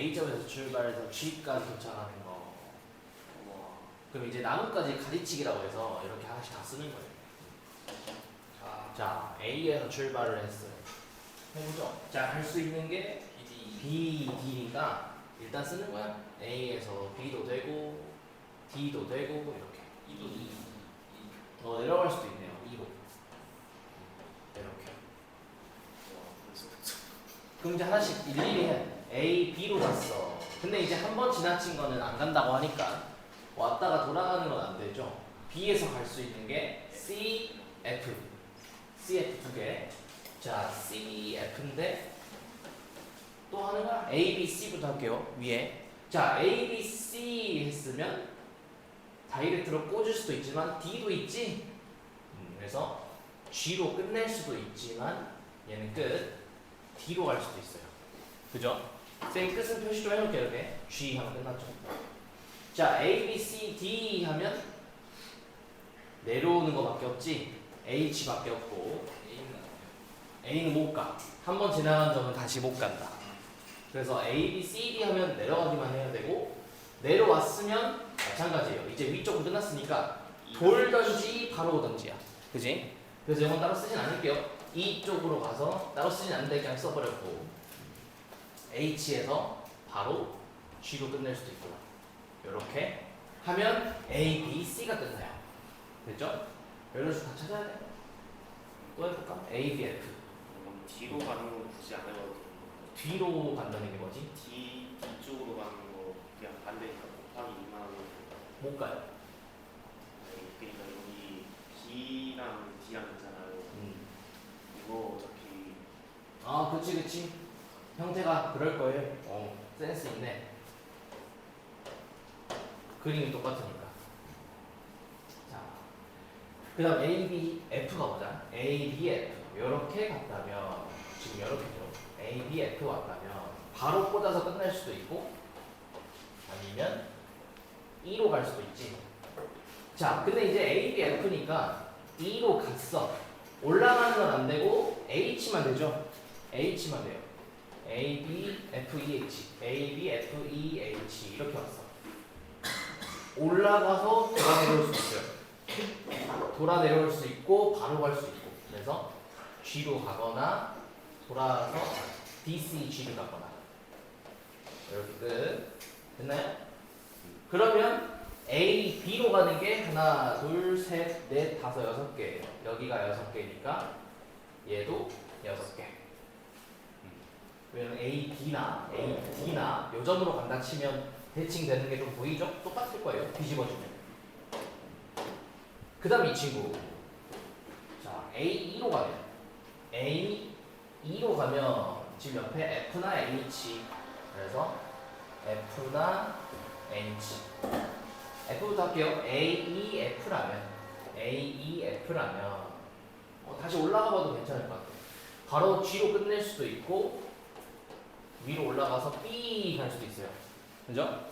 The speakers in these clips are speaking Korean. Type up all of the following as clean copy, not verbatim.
A점에서 출발해서 G까지 도착하는 거. 그럼 이제 나뭇가지 가지치기라고 해서 이렇게 하나씩 다 쓰는 거예요. 자, A에서 출발을 했어요. 해보죠. 자, 할 수 있는 게 B, D니까 일단 쓰는 거야. A에서 B도 되고 D도 되고 이렇게. 내려갈 수도 있네요. 2로. 이렇게. 그럼 이제 하나씩 일일이 해. A, B로 갔어. 근데 이제 한 번 지나친 거는 안 간다고 하니까 왔다가 돌아가는 건 안 되죠. B에서 갈 수 있는 게 C, F. CF 두 개. 자, CF인데 또 하는 거야. A, B, C부터 할게요. 위에. 자, A, B, C 했으면 다이렉트로 꽂을 수도 있지만 D도 있지. 그래서 G로 끝낼 수도 있지만 얘는 끝. D로 갈 수도 있어요. 그죠? 쌤 끝은 표시 좀 해놓을게요. 이렇게 G 하면 끝났죠. 자, A, B, C, D 하면 내려오는 거밖에 없지. H밖에 없고 A는 못 가. 한 번 지나간 점은 다시 못 간다. 그래서 A, B, C, D 하면 내려가기만 해야 되고 내려왔으면 마찬가지예요. 이제 위쪽은 끝났으니까 돌던지 바로 오던지야. 그지? 그래서 이건 따로 쓰진 않을게요. 이쪽으로 가서 따로 쓰진 않는데 그냥 써버렸고 H에서 바로 G로 끝낼 수도 있구나. 이렇게 하면 A, B, C가 끝나요. 됐죠? 이런 식으로 다 찾아야 돼. 또 해볼까? A, B, F. 뒤로 가는 건 굳이 안 해봐도 되는 뒤로 간다는 게 뭐지? 뒤쪽으로 가는 거 그냥 반대니까 곱하기 2만 하면 못 가요. 그러니까 여기 B랑 D랑 있잖아요. 이거 어차피 아, 그치. 형태가 그럴 거예요. 센스 있네. 그림이 똑같으니까. 자, 그 다음 A, B, F가 보자. A, B, F. 요렇게 갔다면, 지금 요렇게죠. A, B, F 왔다면, 바로 꽂아서 끝낼 수도 있고, 아니면, E로 갈 수도 있지. 자, 근데 이제 A, B, F니까, E로 갔어. 올라가는 건 안 되고, H만 되죠? H만 돼요. A, B, F, E, H. A, B, F, E, H. 이렇게 왔어. 올라가서 돌아 내려올 수 있어요. 돌아 내려올 수 있고 바로 갈 수 있고. 그래서 G로 가거나 돌아서 DC, G로 가거나. 이렇게 끝. 됐나요? 그러면 A, B로 가는 게 하나, 둘, 셋, 넷, 다섯, 여섯 개. 여기가 여섯 개니까 얘도 여섯 개. 왜냐면 A, D나 요 점으로 간다 치면 대칭 되는 게 좀 보이죠? 똑같을 거예요. 뒤집어주면. 그 다음 이 친구. 자, A2로 가면. A2로 가면 지금 옆에 F나 H. 그래서 F나 H. F부터 할게요. AEF라면. 다시 올라가 봐도 괜찮을 것 같아요. 바로 G로 끝낼 수도 있고, 위로 올라가서 B 갈 수도 있어요. 그죠?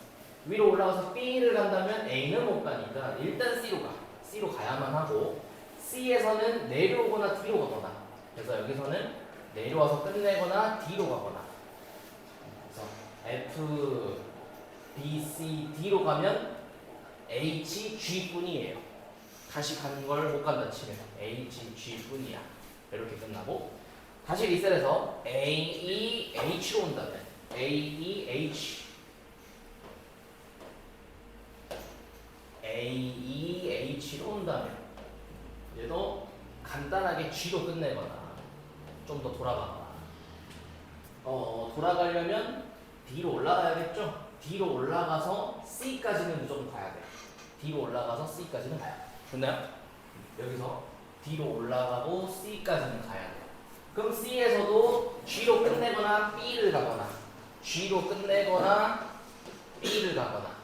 위로 올라가서 B를 간다면 A는 못 가니까 일단 C로 가. C로 가야만 하고 C에서는 내려오거나 D로 가거나 그래서 여기서는 내려와서 끝내거나 D로 가거나 그래서 F, B, C, D로 가면 H, G 뿐이에요. 다시 가는 걸 못 간다 치면 H, G 뿐이야. 이렇게 끝나고 다시 리셋해서 A, E, H로 온다면 A, E, H H로 온다면 얘도 간단하게 G로 끝내거나 좀 더 돌아가거나 돌아가려면 D로 올라가야겠죠? D로 올라가서 C까지는 무조건 가야 돼. D로 올라가서 C까지는 가야 돼. 됐나요? 여기서 D로 올라가고 C까지는 가야 돼. 그럼 C에서도 G로 끝내거나 B를 가거나 G로 끝내거나 B를 가거나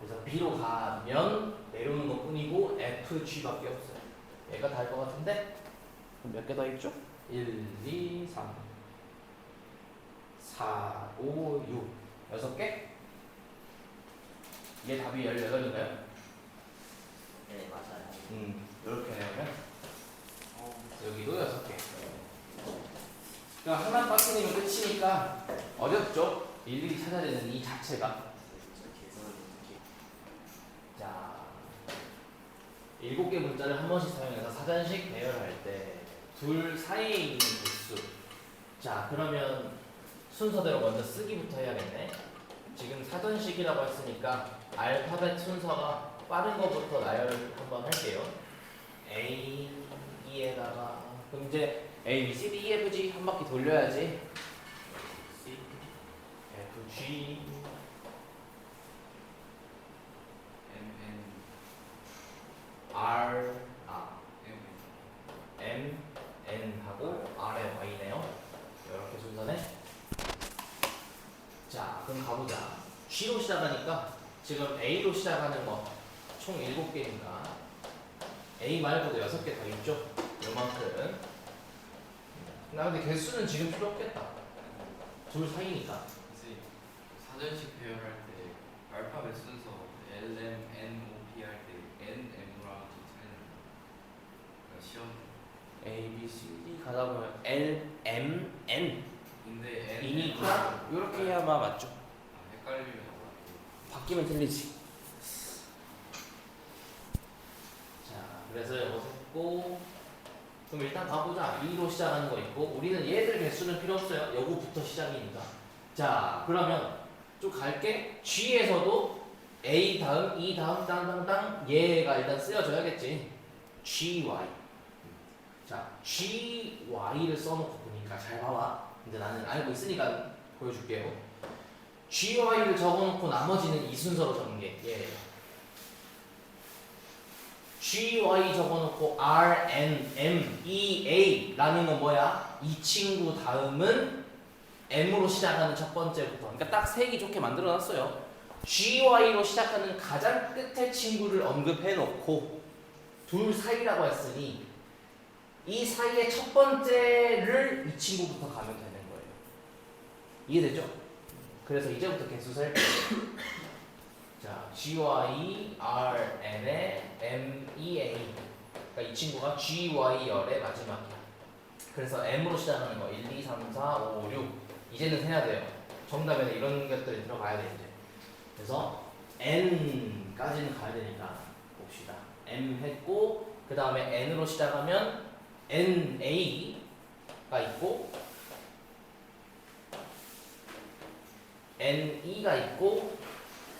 그래서 B로 가면 내려오는 것 뿐이고 F, G밖에 없어요. 얘가 다 할 것 같은데 그럼 몇 개 더 있죠? 1, 2, 3 4, 5, 6 6개? 이게 답이 18인가요? 네 맞아요. 이렇게 내면 여기도 6개. 그러니까 하나 빠뜨리면 끝이니까 어렵죠? 일일이 찾아야 되는 이 자체가. 계산을 어떻게? 자, 7개 문자를 한 번씩 사용해서 사전식 배열할 때 둘 사이에 있는 개수. 자, 그러면 순서대로 먼저 쓰기부터 해야겠네. 지금 사전식이라고 했으니까 알파벳 순서가 빠른 것부터 나열을 한번 할게요. A, E에다가 그럼 이제 A, B, C, D, E, F, G 한 바퀴 돌려야지. C, F, G, M N R, M M, N 하고 R에 Y네요. 이렇게 순서네. 자, 그럼 가보자. G로 시작하니까 지금 A로 시작하는 거 총 7개니까 A 말고도 6개 더 있죠? 요만큼. 나 근데 개수는 지금 필요 없겠다. 둘 사이니까. 선생님 사전식 배열할 때 알파벳 순서 L M N O P 할 때 N M랑 좀 차이는 그러니까 시험 A, B, C, D 가다 보면 L, M, N 근데 N 이니까 이렇게 해야만 맞죠? 헷갈리면 몰라요. 바뀌면 틀리지. 자, 그래서 이거 했고 그럼 일단 가보자. 2로 시작하는 거 있고 우리는 얘들 개수는 필요 없어요. 요거부터 시작이니까. 자, 그러면 좀 갈게. G에서도 A 다음 E 다음 땅땅땅 얘가 일단 쓰여져야겠지. GY. 자, GY를 써놓고 보니까 잘 봐봐. 이제 나는 알고 있으니까 보여줄게요. GY를 적어놓고 나머지는 이 순서로 적는 게 얘예요. GY 적어놓고 R, N, M, E, A라는 건 뭐야? 이 친구 다음은 M으로 시작하는 첫 번째부터. 그러니까 딱 세기 좋게 만들어놨어요. GY로 시작하는 가장 끝에 친구를 언급해놓고 둘 사이라고 했으니 이 사이의 첫 번째를 이 친구부터 가면 되는 거예요. 이해되죠? 그래서 이제부터 개수 셀게요. 자, GY, R, N에 M, E, A. 그러니까 이 친구가 GY 열의 마지막이야. 그래서 M으로 시작하는 거 1, 2, 3, 4, 5, 6. 이제는 해야 돼요. 정답에는 이런 것들이 들어가야 돼 이제. 그래서 N까지는 가야 되니까 봅시다. M 했고 그 다음에 N으로 시작하면 NA가 있고 NE가 있고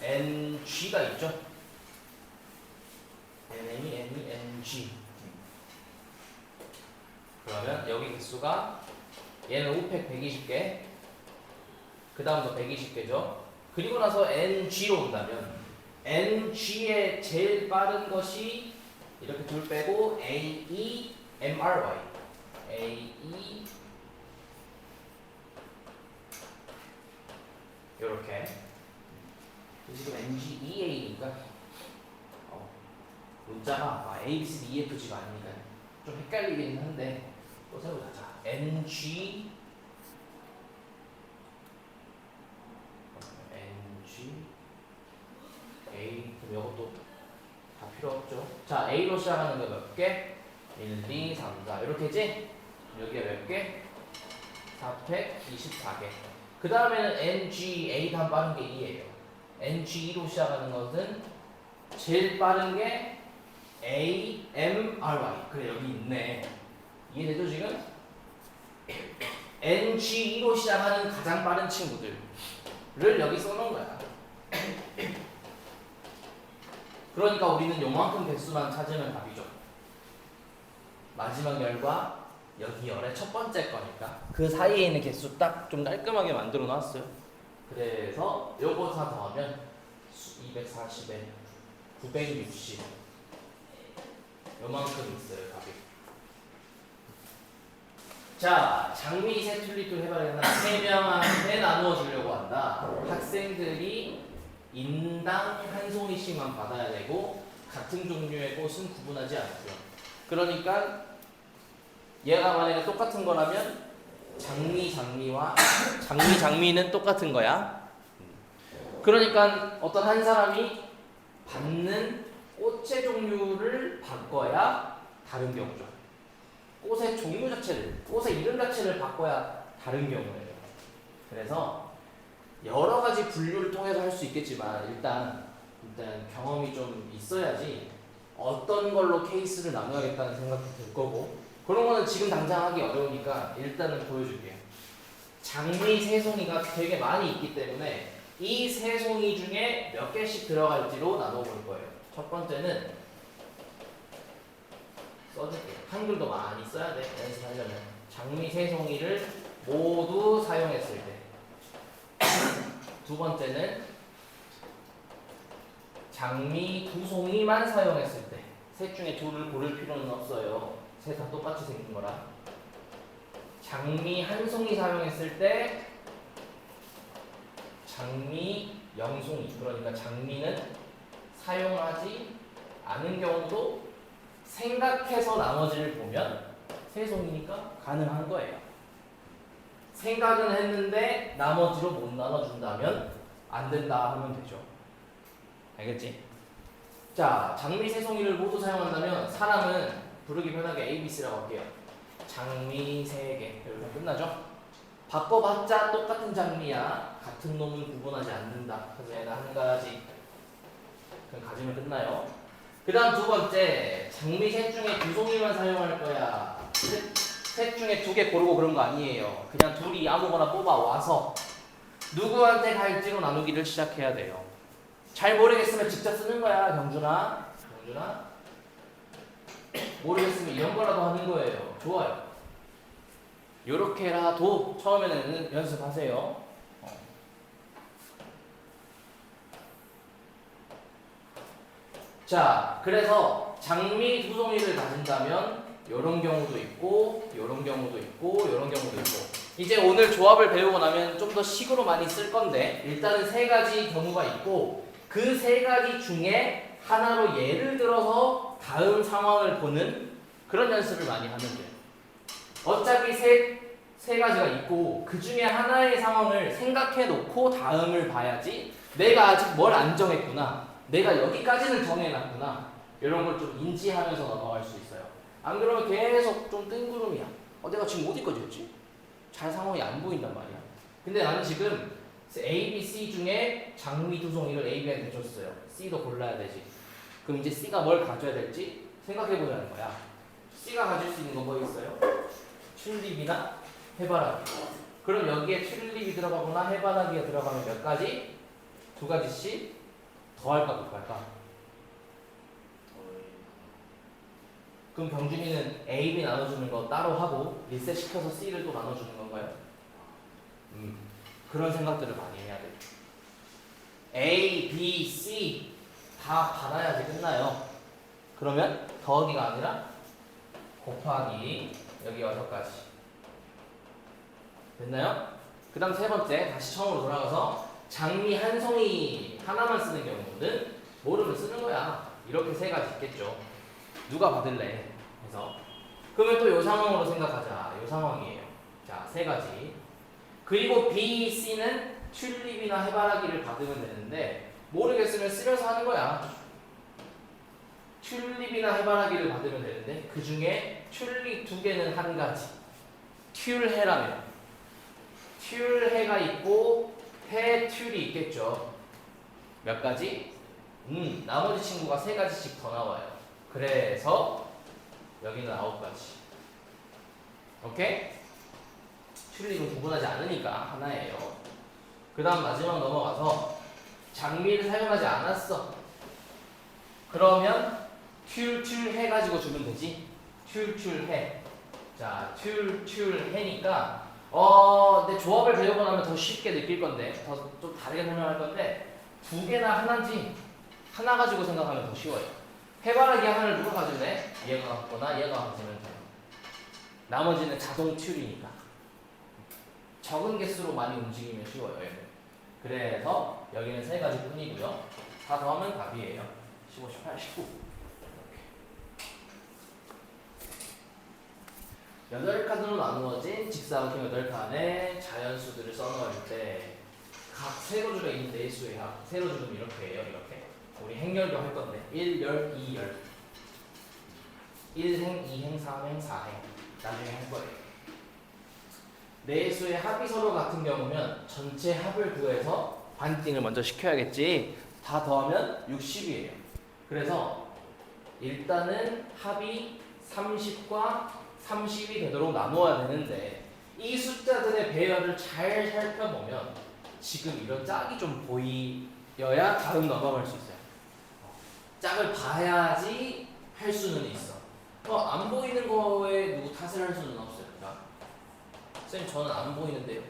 NG가 있죠. NME, NE, NG. 그러면 여기 개수가 얘는 5팩 120개 그 다음도 120개죠. 그리고 나서 NG로 온다면 NG의 제일 빠른 것이 이렇게 둘 빼고 AE, MRY AE 요렇게 지금 NGEA니까 문자가 A, B, C, D, E, F, G가 아니니까 좀 헷갈리긴 한데 또 세보자. 자, NG A 그럼 이것도 다 필요 없죠. 자, A로 시작하는 거 몇 개? 1, 2, 3, 4 이렇게지? 여기가 몇 개? 424개. 그 다음에는 NG, A 다음 빠른 게 2예요. NG2로 시작하는 것은 제일 빠른 게 A, M, R, Y. 그래, 여기 있네. 이해되죠, 지금? NG2로 시작하는 가장 빠른 친구들을 여기 써놓은 거야. 그러니까 우리는 요만큼 개수만 찾으면 답이죠. 마지막 열과 여기 열의 첫 번째 거니까 그 사이에 있는 개수 딱 좀 깔끔하게 만들어 놨어요. 그래서 요거 다 더하면 240에 960 요만큼 있어요, 답이. 자, 장미 세 튤립을 해봐야겠나? 3명한테 나누어 주려고 한다. 학생들이 인당 한 송이씩만 받아야 되고 같은 종류의 꽃은 구분하지 않고요. 그러니까 얘가 만약에 똑같은 거라면 장미와 장미는 똑같은 거야. 그러니까 어떤 한 사람이 받는 꽃의 종류를 바꿔야 다른 경우죠. 꽃의 종류 자체를, 꽃의 이름 자체를 바꿔야 다른 경우예요. 그래서 여러 가지 분류를 통해서 할 수 있겠지만 일단 경험이 좀 있어야지 어떤 걸로 케이스를 나눠야겠다는 생각도 들 거고 그런 거는 지금 당장 하기 어려우니까 일단은 보여줄게요. 장미 세송이가 되게 많이 있기 때문에 이 세송이 중에 몇 개씩 들어갈지로 나눠볼 거예요. 첫 번째는 써줄게요. 한글도 많이 써야 돼. 연습하려면. 장미 세송이를 모두 사용했을 때. 두 번째는 장미 두 송이만 사용했을 때. 셋 중에 둘을 고를 필요는 없어요. 셋 다 똑같이 생긴 거라. 장미 한 송이 사용했을 때 장미 0송이 그러니까 장미는 사용하지 않은 경우도 생각해서 나머지를 보면 세 송이니까 가능한 거예요. 생각은 했는데 나머지로 못 나눠준다면 안 된다 하면 되죠. 알겠지? 자, 장미 세 송이를 모두 사용한다면 사람은 부르기 편하게 A, B, C라고 할게요. 장미 3개 여기서 끝나죠? 바꿔봤자 똑같은 장미야. 같은 놈은 구분하지 않는다. 그래서 얘는 한 가지. 그럼 가지면 끝나요. 그 다음 두 번째 장미 셋 중에 두 송이만 사용할 거야. 셋 중에 2개 고르고 그런 거 아니에요. 그냥 둘이 아무거나 뽑아와서 누구한테 갈지로 나누기를 시작해야 돼요. 잘 모르겠으면 직접 쓰는 거야. 경준아 모르겠으면 이런 거라도 하는 거예요. 좋아요. 요렇게라도 처음에는 연습하세요. 자, 그래서 장미 두 송이를 가진다면 요런 경우도 있고 요런 경우도 있고 요런 경우도 있고 이제 오늘 조합을 배우고 나면 좀 더 식으로 많이 쓸 건데 일단은 3가지 경우가 있고 그 3가지 중에 하나로 예를 들어서 다음 상황을 보는 그런 연습을 많이 하면 돼요. 어차피 세 가지가 있고 그 중에 하나의 상황을 생각해 놓고 다음을 봐야지 내가 아직 뭘 안 정했구나. 내가 여기까지는 정해놨구나. 이런 걸 좀 인지하면서 넘어갈 수 있어요. 안 그러면 계속 좀 뜬구름이야. 내가 지금 어디까지 했지? 잘 상황이 안 보인단 말이야. 근데 나는 지금 A, B, C 중에 장미 두 송이를 A, B한테 줬어요. C도 골라야 되지. 그럼 이제 C가 뭘 가져야 될지 생각해보자는 거야. C가 가질 수 있는 거 뭐 있어요? 튤립이나 해바라기. 그럼 여기에 튤립이 들어가거나 해바라기가 들어가면 몇 가지? 2가지씩 더 할까 못 할까? 그럼 병준이는 A, B 나눠주는 거 따로 하고 리셋 시켜서 C를 또 나눠주는 건가요? 그런 생각들을 많이 해야 돼요. A, B, C 다 받아야지 끝나요. 그러면 더하기가 아니라 곱하기 여기 6가지. 됐나요? 그 다음 세 번째 다시 처음으로 돌아가서 장미 한 송이 하나만 쓰는 경우는 모르면 쓰는 거야. 이렇게 3가지 있겠죠. 누가 받을래? 그래서 그러면 또 요 상황으로 생각하자. 요 상황이에요. 자, 3가지. 그리고 B, C는 튤립이나 해바라기를 받으면 되는데 모르겠으면 쓰려서 하는 거야. 튤립이나 해바라기를 받으면 되는데 그 중에 튤립 2개는 한 가지. 튤해라면 튤해가 있고 해튤이 있겠죠. 몇 가지? 나머지 친구가 3가지씩 더 나와요. 그래서 여기는 9가지. 오케이? 튤립은 구분하지 않으니까 하나예요. 그 다음 마지막 넘어가서 장미를 사용하지 않았어. 그러면 튤해 가지고 주면 되지. 튤해. 자, 튤해니까 내 조합을 배우고 나면 더 쉽게 느낄 건데 더 좀 다르게 설명할 건데 2개나 하나인지 하나 가지고 생각하면 더 쉬워요. 해바라기 하나를 누가 가질래? 얘가 갖거나 얘가 가지면 돼요. 나머지는 자동 튤이니까 적은 개수로 많이 움직이면 쉬워요. 얘는. 그래서 여기는 3가지 뿐이고요. 다 더하면 답이에요. 15, 18, 19 이렇게 8칸으로 나누어진 직사각형 8칸에 자연수들을 써놓을 때 각 세로줄에 있는 내수의 합 세로줄은 이렇게 해요. 이렇게 우리 행렬도 할 건데 1열, 2열 1행, 2행, 3행, 4행 나중에 할 거예요. 네 수의 합이 서로 같은 경우면 전체 합을 구해서 반띵을 먼저 시켜야겠지. 다 더하면 60이에요. 그래서 일단은 합이 30과 30이 되도록 나누어야 되는데 이 숫자들의 배열을 잘 살펴보면 지금 이런 짝이 좀 보여야 다음 넘어갈 수 있어요. 짝을 봐야지 할 수는 있어. 안 보이는 거에 누구 탓을 할 수는 없어요. 그러니까 선생님 저는 안 보이는데요.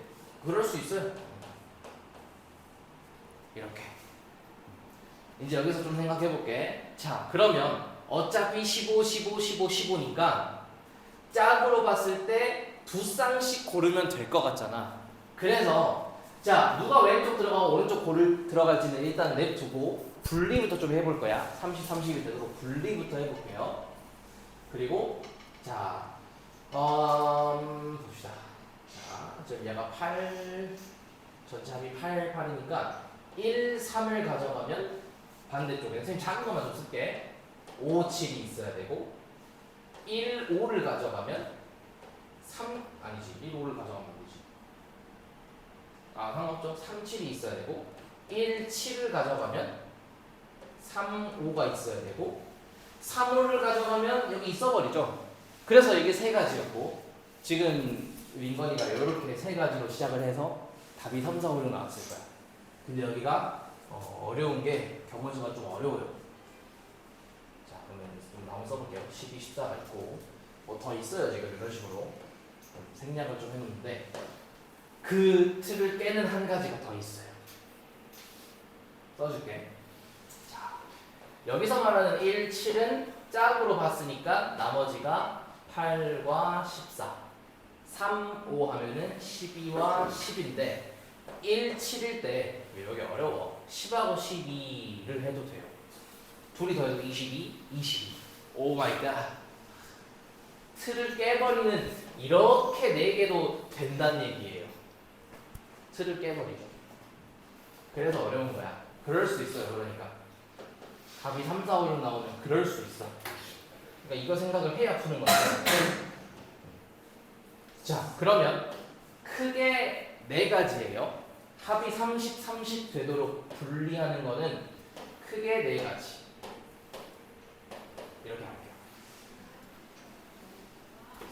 그럴 수 있어요. 이렇게. 이제 여기서 좀 생각해 볼게. 자, 그러면 어차피 15, 15, 15, 15니까 짝으로 봤을 때 두 쌍씩 고르면 될 것 같잖아. 그래서 자, 누가 왼쪽 들어가고 오른쪽 들어갈지는 일단 냅두고 분리부터 좀 해볼 거야. 30, 30이 되도록 분리부터 해볼게요. 그리고 자, 봅시다. 자, 지금 얘가 8, 전체 합이 8, 8이니까 1, 3을 가져가면 반대쪽에 선생님 작은 것만 좀 쓸게. 5, 7이 있어야 되고 1, 5를 가져가면 3, 아니지 1, 5를 가져가면 뭐지? 상관없죠. 3, 7이 있어야 되고 1, 7을 가져가면 3, 5가 있어야 되고 3, 5를 가져가면 여기 있어버리죠. 그래서 이게 세 가지였고 지금 민건이가 이렇게 세 가지로 시작을 해서 답이 3, 4, 5, 6 나왔을 거야. 근데 여기가 어려운 게 경우수가 좀 어려워요. 자, 그러면 좀 나온 써볼게요. 12, 14가 있고 뭐 더 있어요. 지금 이런 식으로 생략을 좀 해놓는데 그 틀을 깨는 한 가지가 더 있어요. 써줄게. 자, 여기서 말하는 1, 7은 짝으로 봤으니까 나머지가 8과 14 3, 5 하면은 12와 10인데 1, 7일 때 여기 어려워. 10하고 12를 해도 돼요. 둘이 더해도 22, 22. 오 마이 갓. 틀을 깨버리는 이렇게 4개도 된다는 얘기예요. 틀을 깨버리죠. 그래서 어려운 거야. 그럴 수 있어요. 그러니까 답이 3, 4, 5, 6 나오면 그럴 수 있어. 그러니까 이거 생각을 해야 푸는 건데. 자, 그러면 크게 4가지예요. 합이 30, 30 되도록 분리하는 거는 크게 4가지. 이렇게 할게요.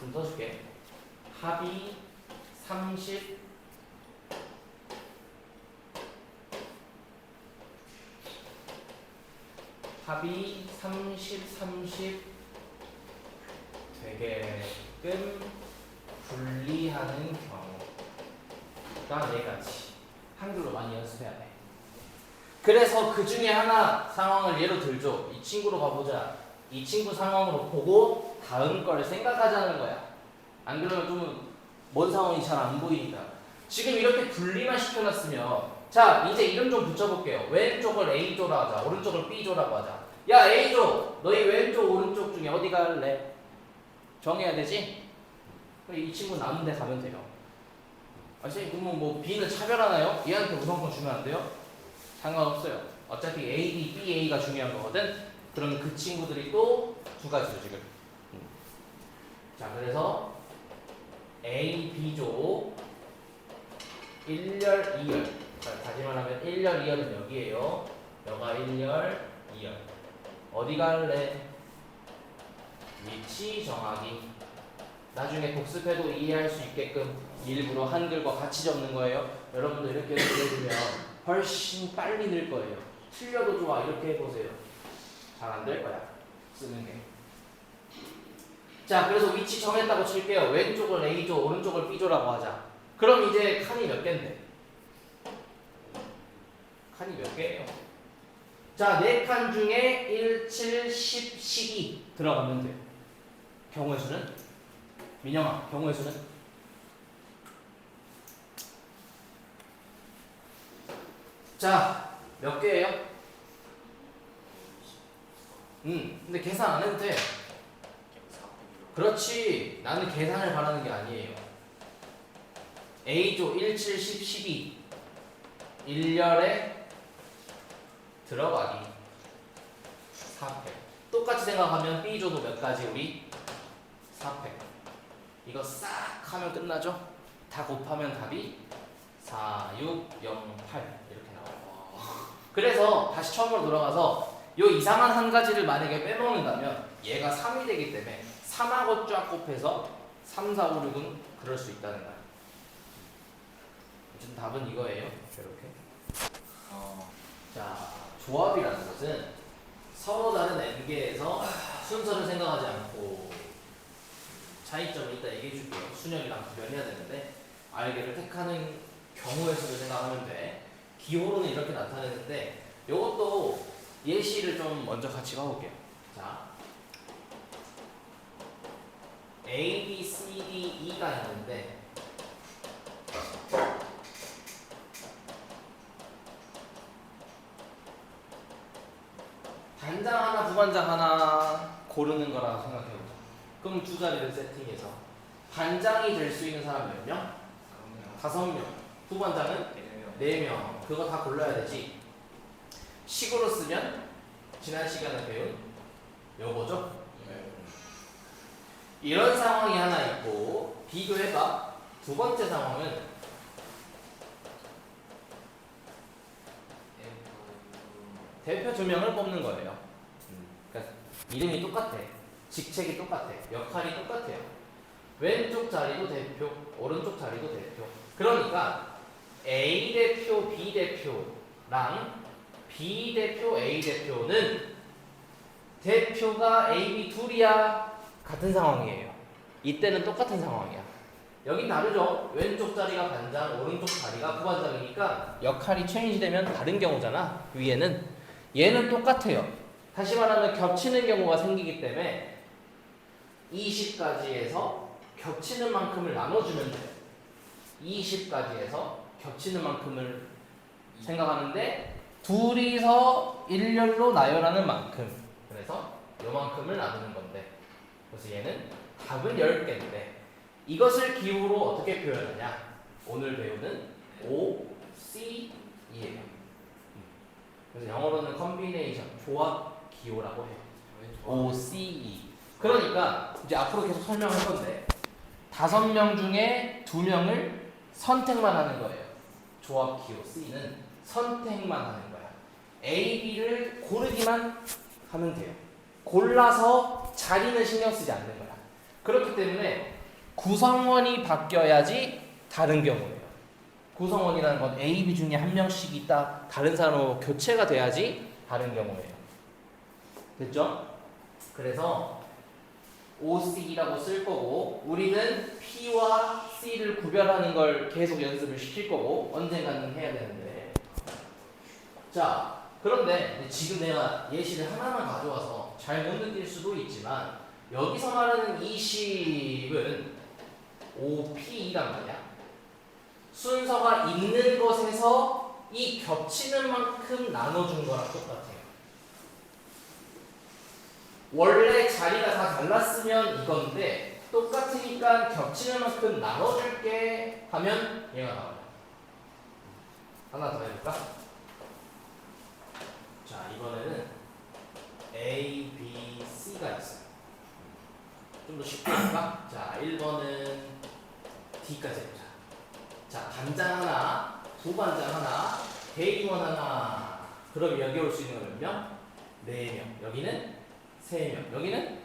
좀 써줄게. 합이 30 합이 30, 30 되게끔 분리하는 경우가 4가지. 한글로 많이 연습해야 돼. 그래서 그 중에 하나 상황을 예로 들죠. 이 친구로 가보자. 이 친구 상황으로 보고 다음 걸 생각하자는 거야. 안 그러면 좀 뭔 상황이 잘 안 보이니까. 지금 이렇게 분리만 시켜놨으면 자, 이제 이름 좀 붙여볼게요. 왼쪽을 A조라 하자. 오른쪽을 B조라고 하자. 야, A조! 너희 왼쪽, 오른쪽 중에 어디 갈래? 정해야 되지? 이 친구 남은 데 가면 돼요. 선생님, 그러면 뭐 B는 차별하나요? 얘한테 우선권 주면 안 돼요? 상관없어요. 어차피 A, B, B, A가 중요한 거거든? 그러면 그 친구들이 또 2가지죠, 지금. 자, 그래서 A, B조 1열, 2열. 자, 다시 말하면 1열, 2열은 여기에요. 여가 1열, 2열. 어디 갈래? 위치 정하기. 나중에 복습해도 이해할 수 있게끔 일부러 한글과 같이 적는 거예요. 여러분도 이렇게 해주면 훨씬 빨리 늘 거예요. 틀려도 좋아. 이렇게 해보세요. 잘 안 될 거야. 쓰는 게. 자, 그래서 위치 정했다고 칠게요. 왼쪽을 A조, 오른쪽을 B조라고 하자. 그럼 이제 칸이 몇 개인데? 칸이 몇 개예요? 자, 4칸 중에 1, 7, 10, 12 들어가면 돼요. 경우의 수는? 민영아, 경우의 수는? 자, 몇 개예요? 근데 계산 안 해도 돼. 그렇지. 나는 계산을 바라는 게 아니에요. A조 1, 7, 10, 12 1열에 들어가기 4팩. 똑같이 생각하면 B조도 몇 가지 우리? 4팩. 이거 싹 하면 끝나죠? 다 곱하면 답이 4, 6, 0, 8 이렇게 나와요. 그래서 다시 처음으로 돌아가서 요 이상한 한 가지를 만약에 빼먹는다면 얘가 3이 되기 때문에 3하고 쫙 곱해서 3, 4, 5, 6은 그럴 수 있다는 거야. 어쨌든 답은 이거예요. 이렇게. 자, 조합이라는 것은 서로 다른 n개에서 순서를 생각하지 않고 차이점을 이따 얘기해 줄게요. 순역이랑 구별해야 되는데 알게를 택하는 경우의 수를 생각하면 돼. 기호로는 이렇게 나타내는데 이것도 예시를 좀 먼저 같이 봐볼게요. 자, A, B, C, D, E가 있는데 반장 하나, 부반장 하나 고르는 거라고 생각해보자. 그럼 두 자리를 세팅해서 반장이 될 수 있는 사람 몇 명? 5명. 부반장은 4명. 그거 다 골라야 되지. 식으로 쓰면 지난 시간에 배운 요거죠? 이런 상황이 하나 있고 비교해봐. 두 번째 상황은 대표 2명을 뽑는 거예요. 그러니까 이름이 똑같아. 직책이 똑같아. 역할이 똑같아요. 왼쪽 자리도 대표, 오른쪽 자리도 대표. 그러니까 A 대표, B 대표랑 B 대표, A 대표는 대표가 A, B 둘이야. 같은 상황이에요. 이때는 똑같은 상황이야. 여긴 다르죠. 왼쪽 자리가 반장, 오른쪽 자리가 부반장이니까 역할이 체인지 되면 다른 경우잖아. 위에는 얘는 똑같아요. 다시 말하면 겹치는 경우가 생기기 때문에 20까지에서 겹치는 만큼을 나눠주면 돼요. 20까지에서 겹치는 만큼을 생각하는데 둘이서 일렬로 나열하는 만큼, 그래서 요만큼을 나누는 건데, 그래서 얘는 답은 10개인데 이것을 기호로 어떻게 표현하냐? 오늘 배우는 OCE예요. 그래서 영어로는 컨비네이션, 조합 기호라고 해요. OCE. 그러니까 이제 앞으로 계속 설명할 건데 5명 중에 2명을 선택만 하는 거예요. 조합 기호 C는 선택만 하는 거야. A, B를 고르기만 하면 돼요. 골라서 자리는 신경 쓰지 않는 거야. 그렇기 때문에 구성원이 바뀌어야지 다른 경우예요. 구성원이라는 건 A, B 중에 한 명씩 있다 다른 사람으로 교체가 돼야지 다른 경우예요. 됐죠? 그래서 OC라고 쓸 거고 우리는 P와 C를 구별하는 걸 계속 연습을 시킬 거고 언젠가는 해야 되는데, 자 그런데 지금 내가 예시를 하나만 가져와서 잘 못 느낄 수도 있지만 여기서 말하는 20은 OP란 말이야. 순서가 있는 것에서 이 겹치는 만큼 나눠준 거랑 똑같아요. 원래 자리가 다 달랐으면 이건데 똑같으니까 겹치는 만큼 나눠줄게 하면 얘가 나와요. 하나 더 해볼까? 자 이번에는 A, B, C가 있어요. 좀 더 쉽게 해볼까? 자 1번은 D까지 해보자. 자 반장 하나, 부반장 하나, 대의원 하나. 그럼 여기 올 수 있는 건 몇 명? 4명. 여기는 3명. 여기는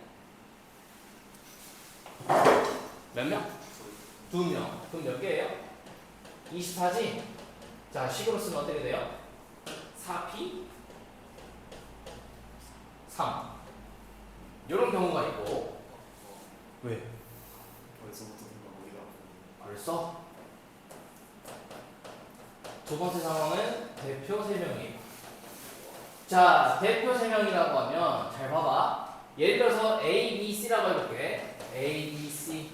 몇 명? 2명. 그럼 몇 개예요? 24지? 자 식으로 쓰면 어떻게 돼요? 4P 3. 이런 경우가 있고. 왜? 벌써부터 머리가 벌써? 두 번째 상황은 대표 3명이에요. 자, 대표 3명이라고 하면 잘 봐봐. 예를 들어서 A, B, C라고 해볼게. A, B, C,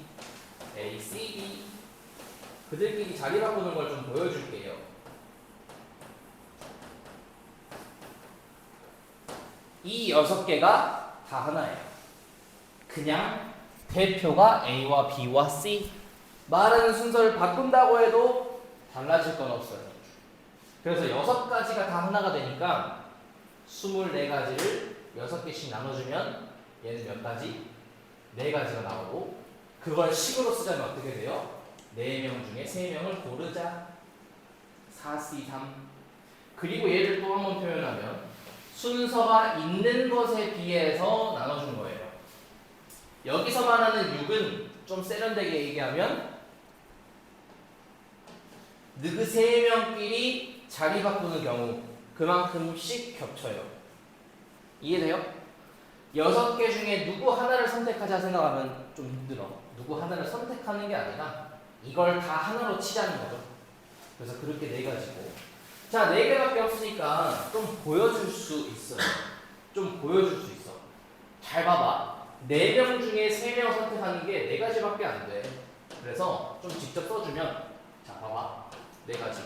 A, C, B. 그들끼리 자리 바꾸는 걸 좀 보여줄게요. 이 6개가 다 하나예요. 그냥 대표가 A와 B와 C. 말하는 순서를 바꾼다고 해도 달라질 건 없어요. 그래서 6가지가 다 하나가 되니까 24가지를 6개씩 나눠주면 얘는 몇 가지? 4가지가 나오고, 그걸 식으로 쓰자면 어떻게 돼요? 4명 중에 3명을 고르자. 4C3. 그리고 얘를 또 한번 표현하면 순서가 있는 것에 비해서 나눠준 거예요. 여기서 말하는 6은 좀 세련되게 얘기하면 그 3명끼리 자리 바꾸는 경우 그만큼씩 겹쳐요. 이해돼요? 6개 중에 누구 하나를 선택하자 생각하면 좀 힘들어. 누구 하나를 선택하는 게 아니라 이걸 다 하나로 치자는 거죠. 그래서 그렇게 4가지고. 자, 4개밖에 없으니까 좀 보여줄 수 있어요. 좀 보여줄 수 있어. 잘 봐봐. 4명 중에 3명 선택하는 게 4가지밖에 안 돼. 그래서 좀 직접 써주면, 자, 봐봐. 4가지.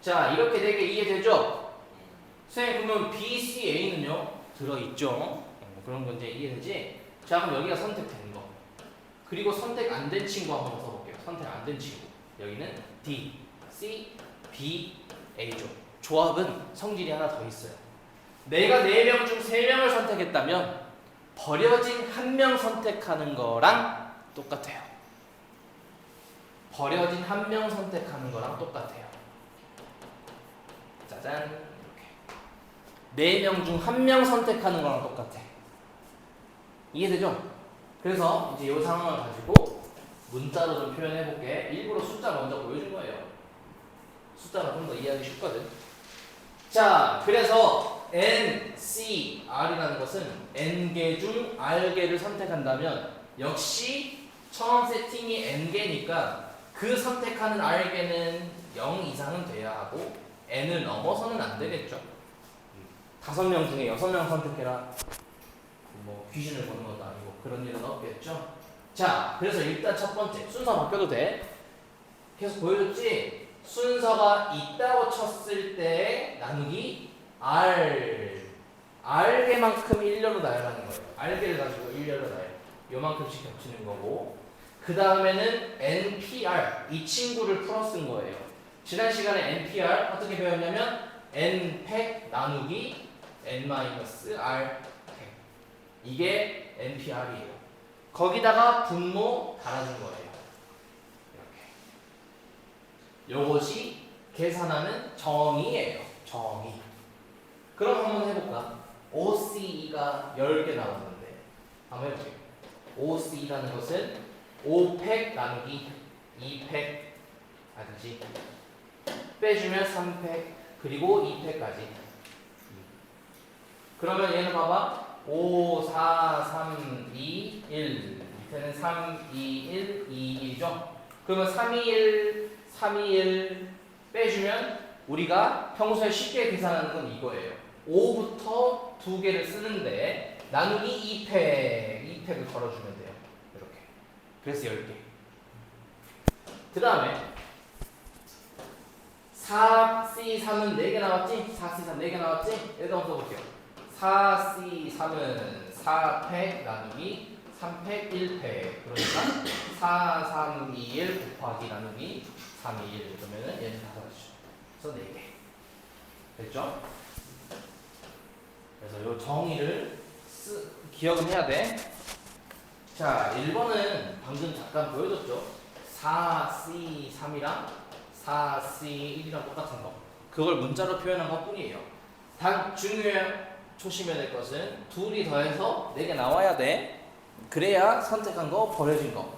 자, 이렇게 4개 이해되죠? 선생님, 그러면 B, C, A는요? 들어있죠? 그런 건 이제 이해되지? 자, 그럼 여기가 선택된 거. 그리고 선택 안 된 친구 한번 써볼게요. 선택 안 된 친구. 여기는 D, C, B, A죠. 조합은 성질이 하나 더 있어요. 내가 4명 중 3명을 선택했다면 버려진 1명 선택하는 거랑 똑같아요. 버려진 1명 선택하는 거랑 똑같아요. 짜잔. 이렇게 4명 중 1명 선택하는 거랑 똑같아. 이해되죠? 그래서 이제 이 상황을 가지고 문자로 좀 표현해 볼게. 일부러 숫자 먼저 보여준 거예요. 숫자가 좀 더 이해하기 쉽거든. 자, 그래서 N, C, R이라는 것은 N개 중 R개를 선택한다면 역시 처음 세팅이 N개니까 그 선택하는 R개는 0 이상은 돼야 하고 N을 넘어서는 안 되겠죠. 5명 중에 6명 선택해라. 뭐 귀신을 보는 것도 아니고 그런 일은 없겠죠. 자, 그래서 일단 첫 번째 순서 바뀌어도 돼. 계속 보여줬지? 순서가 있다고 쳤을 때 나누기 R개만큼 1렬로 나열하는 거예요. R개를 가지고 1렬로 나열. 요만큼씩 겹치는 거고 그 다음에는 NPR 이 친구를 풀어 쓴 거예요. 지난 시간에 NPR 어떻게 배웠냐면 N팩 나누기 N-R 이게 NPR이에요. 거기다가 분모 달아준 거예요. 이렇게. 요것이 계산하는 정의예요. 정의. 그럼 한번 해볼까? OCE가 10개 나왔는데 한번 해볼게요. OCE라는 것은 5팩 나누기 2팩 아니지 빼주면 3팩 그리고 2팩까지. 그러면 얘는 봐봐. 5, 4, 3, 2, 1 밑에는 3, 2, 1, 2, 1이죠. 그러면 3, 2, 1, 3, 2, 1 빼주면 우리가 평소에 쉽게 계산하는 건 이거예요. 5부터 2개를 쓰는데 나누기 2팩을 걸어주면 돼요. 이렇게. 그래서 10개. 그 다음에 4C3은 4개 나왔지? 4C3 4개 나왔지? 얘도 한번 써볼게요. 4C3은 4팩 나누기 3팩 1팩 그러니까 4, 3, 2, 1 곱하기 나누기 3, 2, 1 그러면은 얘는 5죠. 그래서 4개 됐죠? 그래서 요 정의를 기억은 해야 돼. 자, 1번은 방금 잠깐 보여줬죠? 4C3이랑 4C1이랑 똑같은 거 그걸 문자로 표현한 것 뿐이에요. 단 중요해요. 조심해야 될 것은 둘이 더해서 4개 나와야 돼. 그래야 선택한 거 버려진 거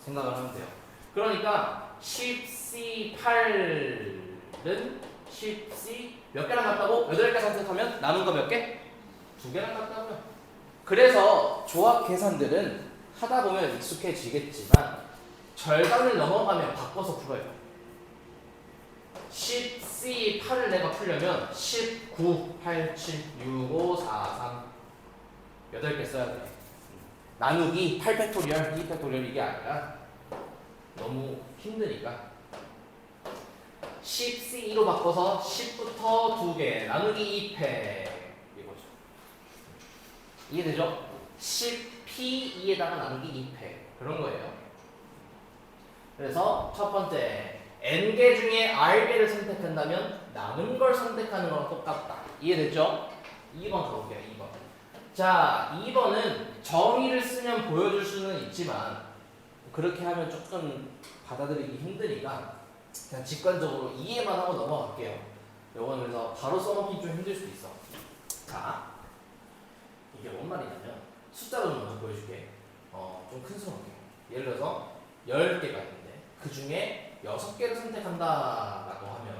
생각을 하면 돼요. 그러니까 10C8은 10C 몇 개랑 같다고? 8개 선택하면 남은 거 몇 개? 2개랑 같다고요. 그래서 조합 계산들은 하다 보면 익숙해지겠지만 절반을 넘어가면 바꿔서 풀어요. 10C8을 내가 풀려면 19, 8, 7, 6, 5, 4, 3 8개 써야 돼. 나누기 8팩토리얼, 2팩토리얼 이게 아니라 너무 힘드니까 10C2로 바꿔서 10부터 2개 나누기 2팩 이거죠. 이해되죠? 10P2에다가 나누기 2팩 그런 거예요. 그래서 첫 번째 N개 중에 R개를 선택한다면 남은 걸 선택하는 거랑 똑같다. 이해됐죠? 2번 가볼게요. 2번. 자, 2번은 정의를 쓰면 보여줄 수는 있지만 그렇게 하면 조금 받아들이기 힘드니까 그냥 직관적으로 이해만 하고 넘어갈게요. 요거는 그래서 바로 써먹기 좀 힘들 수도 있어. 자, 이게 뭔 말이냐면 숫자로 좀 먼저 보여줄게. 좀 큰 수로 할게요. 예를 들어서 10개가 있는데 그 중에 6개를 선택한다라고 하면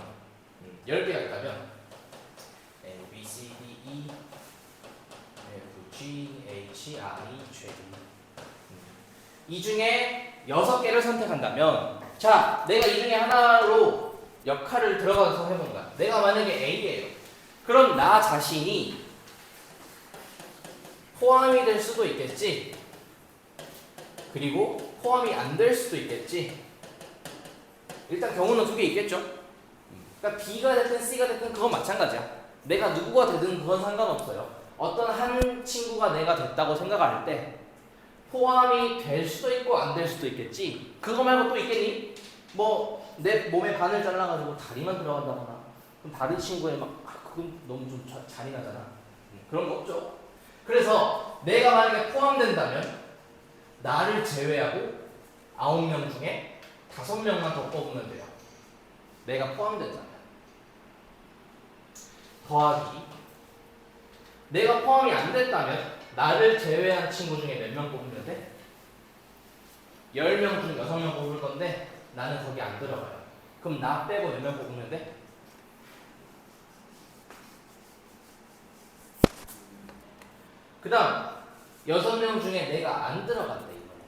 10개가 있다면 A, B, C, D, E, F, G, H, I, J 이 중에 6개를 선택한다면 자, 내가 이 중에 하나로 역할을 들어가서 해본 거야. 내가 만약에 A예요. 그럼 나 자신이 포함이 될 수도 있겠지. 그리고 포함이 안 될 수도 있겠지. 일단 경우는 두 개 있겠죠. 그러니까 B가 됐든 C가 됐든 그건 마찬가지야. 내가 누구가 되든 그건 상관없어요. 어떤 한 친구가 내가 됐다고 생각할 때 포함이 될 수도 있고 안 될 수도 있겠지. 그거 말고 또 있겠니? 뭐 내 몸에 반을 잘라가지고 다리만 들어간다거나 그럼 다른 친구의 막 그건 너무 좀 잔인하잖아. 그런 거 없죠. 그래서 내가 만약에 포함된다면 나를 제외하고 9명 중에 5명만 더 뽑으면 돼요. 내가 포함된다면. 더하기 내가 포함이 안 됐다면 나를 제외한 친구 중에 몇 명 뽑으면 돼? 10명 중 6명 뽑을 건데 나는 거기 안 들어가요. 그럼 나 빼고 몇 명 뽑으면 돼? 그 다음 6명 중에 내가 안 들어간대 이번에.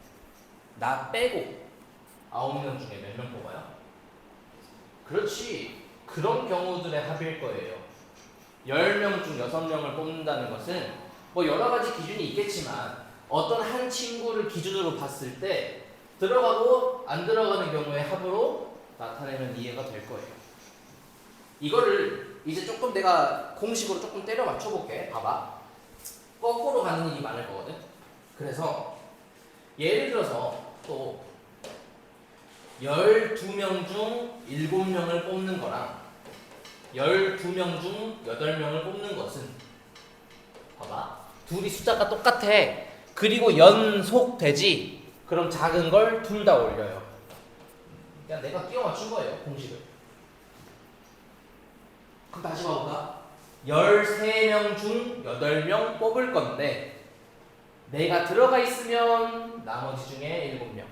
나 빼고 9명 중에 몇 명 뽑아요? 그렇지. 그런 경우들의 합일 거예요. 10명 중 6명을 뽑는다는 것은 뭐 여러 가지 기준이 있겠지만 어떤 한 친구를 기준으로 봤을 때 들어가고 안 들어가는 경우의 합으로 나타내면 이해가 될 거예요. 이거를 이제 조금 내가 공식으로 조금 때려 맞춰볼게. 봐봐. 거꾸로 가는 일이 많을 거거든. 그래서 예를 들어서 또 12명 중 7명을 뽑는 거랑 12명 중 8명을 뽑는 것은 봐봐. 둘이 숫자가 똑같아. 그리고 연속되지. 그럼 작은 걸 둘 다 올려요. 그냥 내가 끼워 맞춘 거예요. 공식을. 그럼 다시 봐볼까? 13명 중 8명 뽑을 건데 내가 들어가 있으면 나머지 중에 7명,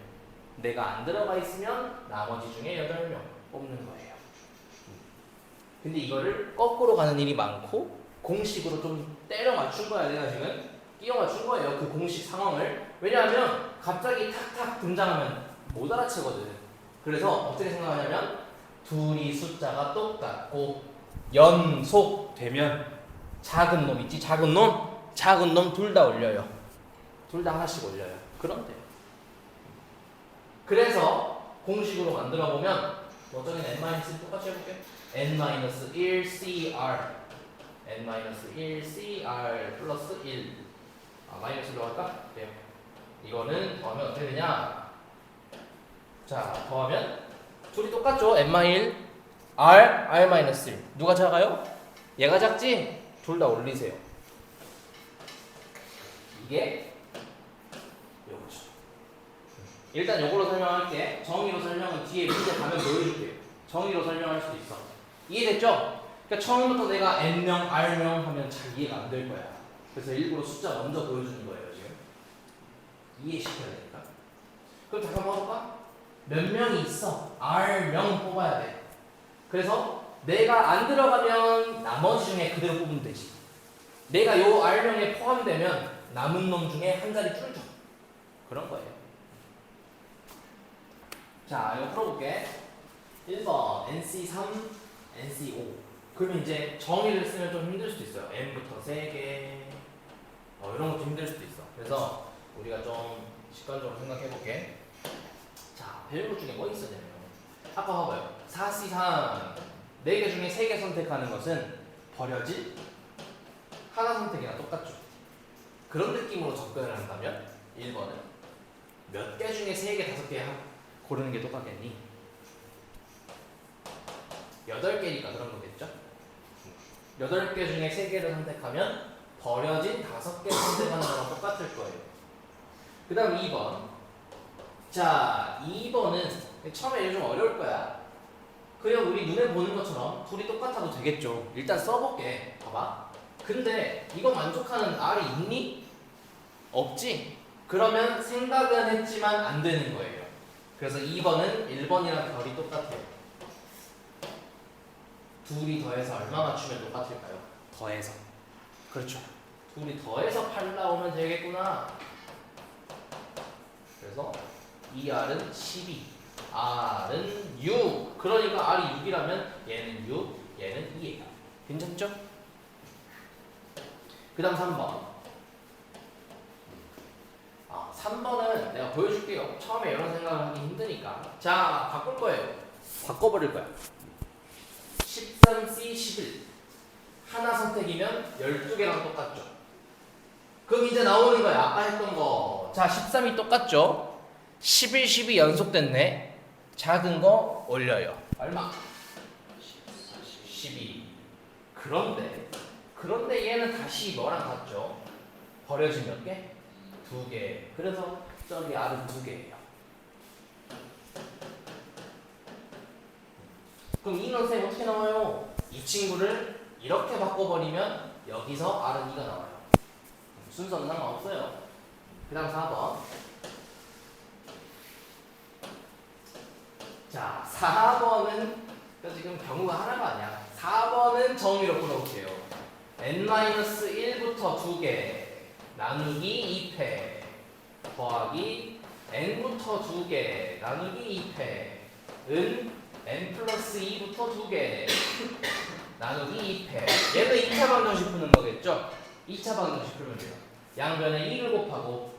내가 안 들어가 있으면 나머지 중에 8명 뽑는 거예요. 근데 이거를 거꾸로 가는 일이 많고 공식으로 좀 때려 맞춘 거야. 내가 지금 끼워 맞춘 거예요. 그 공식 상황을. 왜냐하면 갑자기 탁탁 등장하면 못 알아채거든. 그래서 어떻게 생각하냐면 둘이 숫자가 똑같고 연속되면 작은 놈 있지? 작은 놈 둘 다 올려요. 둘 다 하나씩 올려요. 그럼 돼요. 그래서 공식으로 만들어 보면 저기는 n-1 똑같이 해볼게. n-1cr n-1cr 플러스 1 마이너스로 할까? 돼요. 이거는 더하면 어떻게 되냐? 자, 더하면 둘이 똑같죠? n-1 r-1 누가 작아요? 얘가 작지? 둘 다 올리세요. 이게 요거죠. 일단 요걸로 설명할게. 정의로 설명은 뒤에 문제 가면 보여줄게요. 정의로 설명할 수도 있어. 이해됐죠? 그러니까 처음부터 내가 n명, r명 하면 잘 이해가 안 될 거야. 그래서 일부러 숫자 먼저 보여주는 거예요, 지금. 이해시켜야 되니까. 그럼 잠깐 봐볼까? 몇 명이 있어? r명 뽑아야 돼. 그래서 내가 안 들어가면 나머지 중에 그대로 뽑으면 되지. 내가 요 r명에 포함되면 남은 놈 중에 한 자리 줄죠. 그런 거예요. 자, 이거 풀어볼게. 1번 NC3, NC5. 그러면 이제 정의를 쓰면 좀 힘들 수도 있어요. N부터 3개 이런 것도 힘들 수도 있어. 그래서 우리가 좀 직관적으로 생각해볼게. 자, 배울 것 중에 뭐 있었냐면 아까 봐봐요. 4C3 4개 중에 3개 선택하는 것은 버려질 하나 선택이랑 똑같죠. 그런 느낌으로 접근을 한다면 1번은 몇 개 중에 3개, 5개 고르는 게 똑같겠니? 8개니까 그런 거겠죠? 8개 중에 3개를 선택하면 버려진 5개 선택하는 거랑 똑같을 거예요. 그 다음 2번. 자, 2번은 처음에 이게 좀 어려울 거야. 그냥 우리 눈에 보는 것처럼 둘이 똑같아도 되겠죠. 일단 써볼게. 봐봐. 근데 이거 만족하는 R이 있니? 없지? 그러면 생각은 했지만 안 되는 거예요. 그래서 2번은 1번이랑 결이 똑같아요. 둘이 더해서 얼마 맞추면 똑같을까요? 더해서. 그렇죠. 둘이 더해서 8 나오면 되겠구나. 그래서 이 R은 12, R은 6. 그러니까 R이 6이라면 얘는 6, 얘는 2예요. 괜찮죠? 그 다음 3번. 3번은 내가 보여줄게요. 처음에 이런 생각을 하기 힘드니까. 자, 바꿀 거예요. 바꿔버릴 거야. 13C, 11. 하나 선택이면 12개랑 똑같죠. 그럼 이제 나오는 거야. 아까 했던 거. 자, 13이 똑같죠? 11, 12 연속됐네. 작은 거 올려요. 얼마? 12. 그런데 얘는 다시 뭐랑 같죠? 버려진 몇 개? 2개. 그래서 저기 R은 2개예요. 그럼 이 논생 어떻게 나와요? 이 친구를 이렇게 바꿔버리면 여기서 R은 2가 나와요. 순서는 상관없어요. 그 다음 4번. 자, 4번은 지금 경우가 하나가 아니야. 4번은 정의로 풀어볼게요. n-1부터 2개 나누기 2패 더하기 n부터 2개 나누기 2패은 n 플러스 2부터 2개 나누기 2패. 얘는 2차 방정식 푸는 거겠죠? 2차 방정식 풀면 돼요. 양변에 2를 곱하고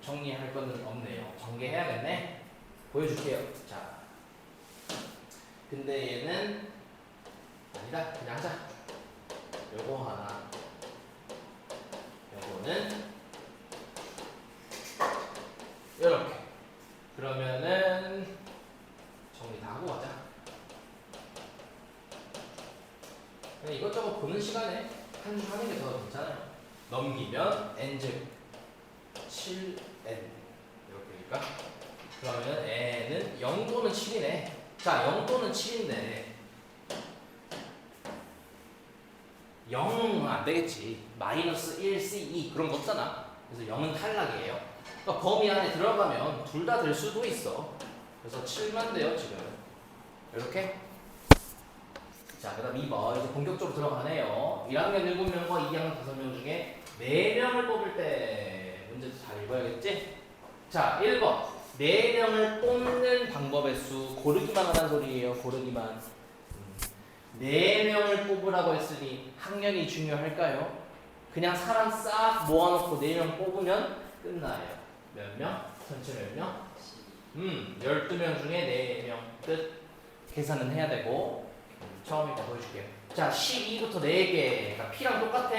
정리할 거는 없네요. 전개해야겠네. 보여줄게요. 자, 근데 얘는 아니다. 그냥 하자. 요거 하나, 요거는 이렇게. 그러면은 정리 다 하고 가자. 그냥 이것저것 보는 시간에 한 줄 하는 게 더 괜찮아요. 넘기면 n즉 7n 이렇게니까. 그러면 n은 0 또는 7이네. 자, 0 또는 7인데 0은 안 되겠지. 마이너스 1, C, 2 그런 거 없잖아. 그래서 0은 탈락이에요. 그러니까 범위 안에 들어가면 둘 다 될 수도 있어. 그래서 7만 돼요 지금. 이렇게. 자, 그 다음 2번 이제 본격적으로 들어가네요. 1학년 7명과 2학년 5명 중에 4명을 뽑을 때 문제 잘 읽어야겠지? 자, 1번 4명을 뽑는 방법의 수. 고르기만 하는 소리예요. 고르기만. 4명을 뽑으라고 했으니 학년이 중요할까요? 그냥 사람 싹 모아놓고 4명 뽑으면 끝나요. 몇 명? 전체 몇 명? 12명 중에 4명 끝. 계산은 해야 되고. 처음에 보여줄게요. 자, 12부터 4개. 그러니까 P랑 똑같아.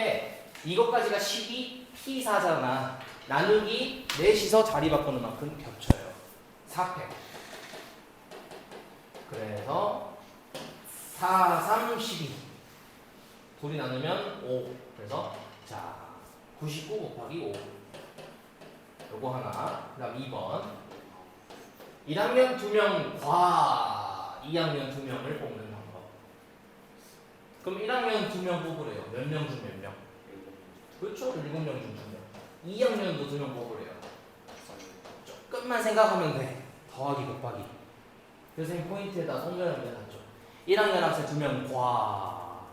이것까지가 12, P4잖아. 나누기 넷이서 자리 바꾸는 만큼 겹쳐요. 4패. 그래서 4, 3, 12. 둘이 나누면 5. 그래서 자, 99 곱하기 5. 요거 하나. 그 다음 2번. 1학년 2명 과 2학년 2명을 뽑는 방법. 그럼 1학년 2명 뽑으래요. 몇 명 중 몇 명? 그렇죠. 7명 중 2명. 2학년도 2명 뽑으래요. 조금만 생각하면 돼. 더하기 곱하기. 선생님 포인트에다 성명하면 되죠. 1학년 학생 2명 과.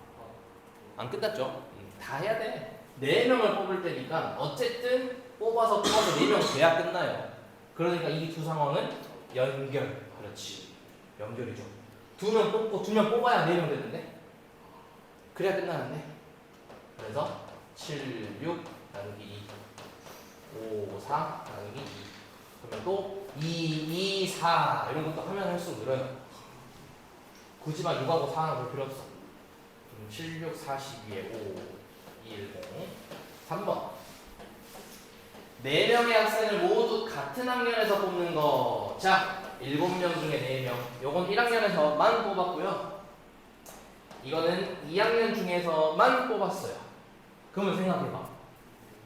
안 끝났죠? 다 해야 돼. 4명을 뽑을 때니까 어쨌든 뽑아서 4명 돼야 끝나요. 그러니까 이 두 상황은 연결. 그렇지. 연결이죠. 2명 뽑고 2명 뽑아야 4명 되는데. 그래야 끝나는데. 그래서 7, 6 나누기 2 5, 4 나누기 2 그러면 또 2, 2, 4 이런 것도 하면 할수록 늘어요. 굳이 막 6하고 4하고 볼 필요 없어. 7, 6, 42에 5, 2, 1, 0 3번 4명의 학생을 모두 같은 학년에서 뽑는 거. 자, 7명 중에 4명. 요건 1학년에서만 뽑았고요. 이거는 2학년 중에서만 뽑았어요. 그러면 생각해봐.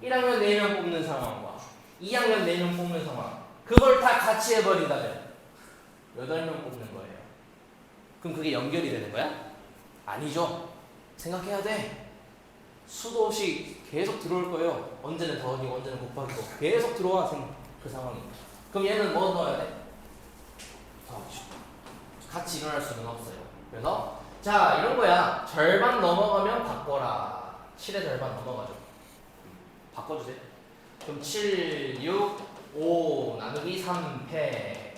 1학년 4명 뽑는 상황과 2학년 4명 뽑는 상황. 그걸 다 같이 해버리다면 8명 뽑는 거예요. 그럼 그게 연결이 되는 거야? 아니죠. 생각해야 돼. 수도 없이 계속 들어올 거예요. 언제는 더하기고 언제는 곱하기고 계속 들어와 그 상황이. 그럼 얘는 뭐 넣어야 돼? 같이 일어날 수는 없어요. 그래서 자 이런 거야. 절반 넘어가면 바꿔라. 7의 절반 넘어가죠. 바꿔주세요. 그럼 7, 6, 5 나누기 3패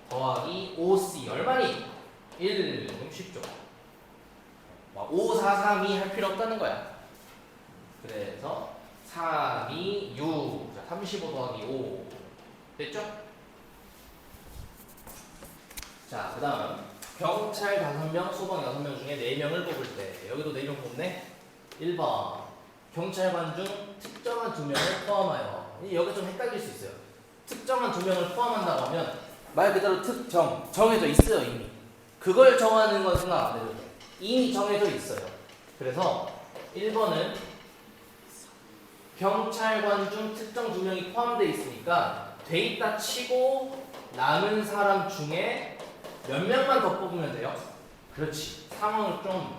더하기 5c 얼마니? 1. 그럼 쉽죠. 5, 4, 3, 2 할 필요 없다는 거야. 그래서 3, 2, 6 자, 35 더하기 5 됐죠? 자, 그 다음 경찰 5명, 소방 6명 중에 4명을 뽑을 때 여기도 4명 뽑네? 1번 경찰관 중 특정한 2명을 포함하여 여기 좀 헷갈릴 수 있어요. 특정한 2명을 포함한다고 하면 말 그대로 특정, 정해져 있어요 이미. 그걸 정하는 건 생각 안 해도 돼. 이미 정해져 있어요. 그래서 1번은 경찰관 중 특정 2명이 포함되어 있으니까 돼 있다 치고 남은 사람 중에 몇 명만 더 뽑으면 돼요? 그렇지. 상황을 좀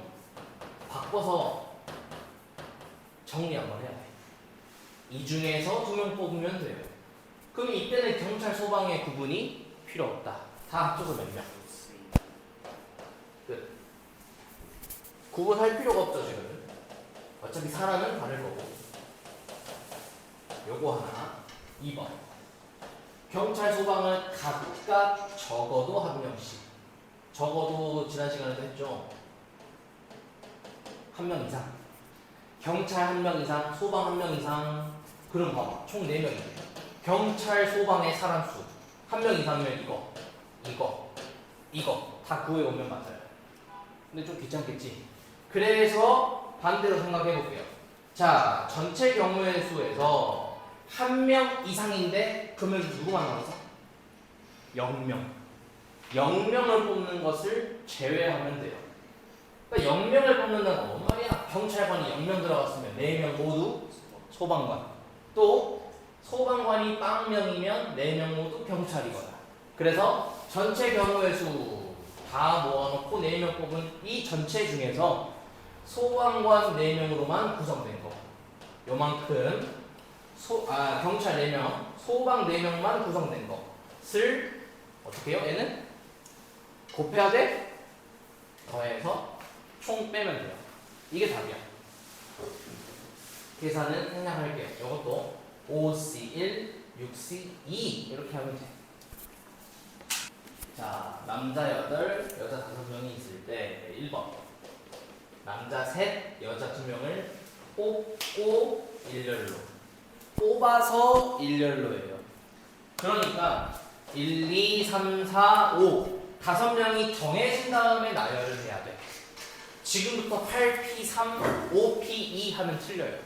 바꿔서 정리 한번 해야 돼. 이 중에서 2명 뽑으면 돼요. 그럼 이때는 경찰 소방의 구분이 필요 없다. 다 합쳐서 몇 명? 끝. 구분할 필요가 없죠 지금. 어차피 사람은 다를 거고. 요거 하나. 2번. 경찰 소방을 각각 적어도 한 명씩. 적어도 지난 시간에도 했죠. 한 명 이상. 경찰 1명 이상, 소방 1명 이상. 그럼 봐봐. 총 4명이에요. 경찰 소방의 사람 수. 1명 이상이면 이거. 다 구해오면 맞아요. 근데 좀 귀찮겠지? 그래서 반대로 생각해 볼게요. 자, 전체 경우의 수에서 1명 이상인데 그러면 누구만 남았어? 0명. 0명을 뽑는 것을 제외하면 돼요. 그러니까 0명을 뽑는다는 건 뭔 말이야? 경찰관이 0명 들어갔으면 4명 모두 소방관. 또 소방관이 0명이면 4명 모두 경찰이거나. 그래서 전체 경우의 수 다 모아놓고 4명 뽑은 이 전체 중에서 소방관 4명으로만 구성된 거. 요만큼 경찰 4명, 소방 4명만 구성된 것을 어떻게 해요? 얘는 곱해야 돼? 더해서 총 빼면 돼요. 이게 답이야. 계산은 생략할게요. 이것도 5C1, 6C2 이렇게 하면 돼. 자, 남자 8, 여자 5명이 있을 때 1번 남자 3, 여자 2명을 뽑고 일렬로 뽑아서 일렬로예요. 그러니까 1, 2, 3, 4, 5 5명이 정해진 다음에 나열을 해야 돼. 지금부터 8P3, 5P2 하면 틀려요.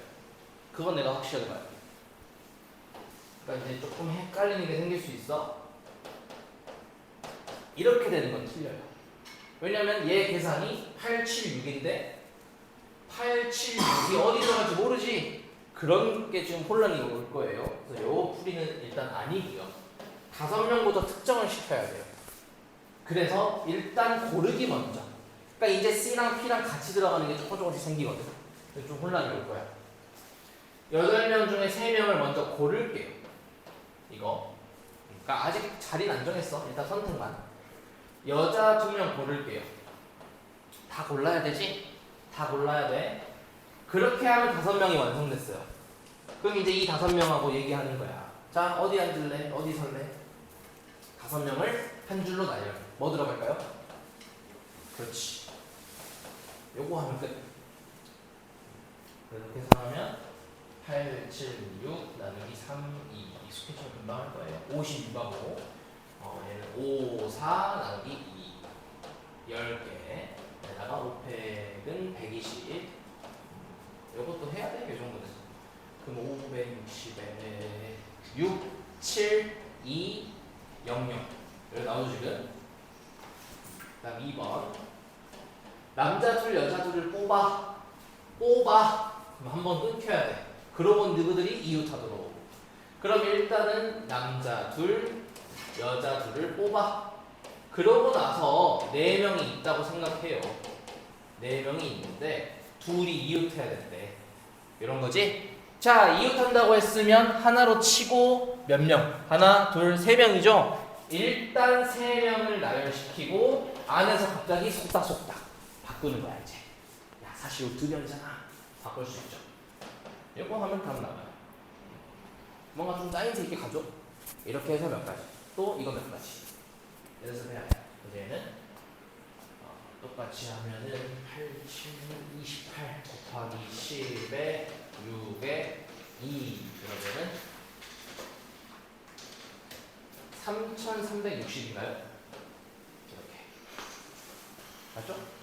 그건 내가 확실하게 봐요. 그러니까 이제 조금 헷갈리는 게 생길 수 있어. 이렇게 되는 건 틀려요. 왜냐면 얘 계산이 8, 7, 6인데 8, 7, 6이 어디 들어갈지 모르지. 그런 게 지금 혼란이 올 거예요. 그래서 요 풀이는 일단 아니고요. 5명부터 특정을 시켜야 돼요. 그래서 일단 고르기 먼저. 그러니까 이제 C랑 P랑 같이 들어가는 게 조금씩 생기거든. 그래서 좀 혼란이 올 거야. 8명 중에 3명을 먼저 고를게요. 이거. 그러니까 아직 자리는 안 정했어. 일단 선택만. 여자 2명 고를게요. 다 골라야 되지? 다 골라야 돼. 그렇게 하면 5명이 완성됐어요. 그럼 이제 이 5명하고 얘기하는 거야. 자, 어디 앉을래? 어디 설래? 5명을 한 줄로 나열. 뭐 들어갈까요? 그렇지. 요거 하면 끝. 그래서 계산하면 8, 7, 6 나누기 3, 2 익숙해지면 금방 할 거예요. 56하고 얘는 5, 4 나누기 2 10개 에다가 5팩은 120. 요것도 해야 돼. 이 정도는. 그럼 560에 6, 7, 2, 0, 0 여기 나오죠 지금. 그 다음 2번 남자 둘 여자 둘을 뽑아 그럼 한번 끊겨야 돼. 그러면 누구들이 이웃하도록. 그럼 일단은 남자 둘, 여자 둘을 뽑아. 그러고 나서 4명이 있다고 생각해요. 4명이 있는데 둘이 이웃해야 된대. 이런 거지? 자, 이웃한다고 했으면 하나로 치고 몇 명? 하나, 둘, 3명이죠? 일단 3명을 나열시키고 안에서 갑자기 속닥속닥 바꾸는 거야 이제. 야, 사실 2명이잖아. 바꿀 수 있죠. 이거 하면 답 나와요. 뭔가 좀 사이즈 있게 가죠? 이렇게 해서 몇 가지. 또 이거 몇 가지. 연습해야 돼. 이제는 똑같이 하면은 8, 7, 28 곱하기 10에 6에 2 그러면은 3360인가요? 이렇게 맞죠?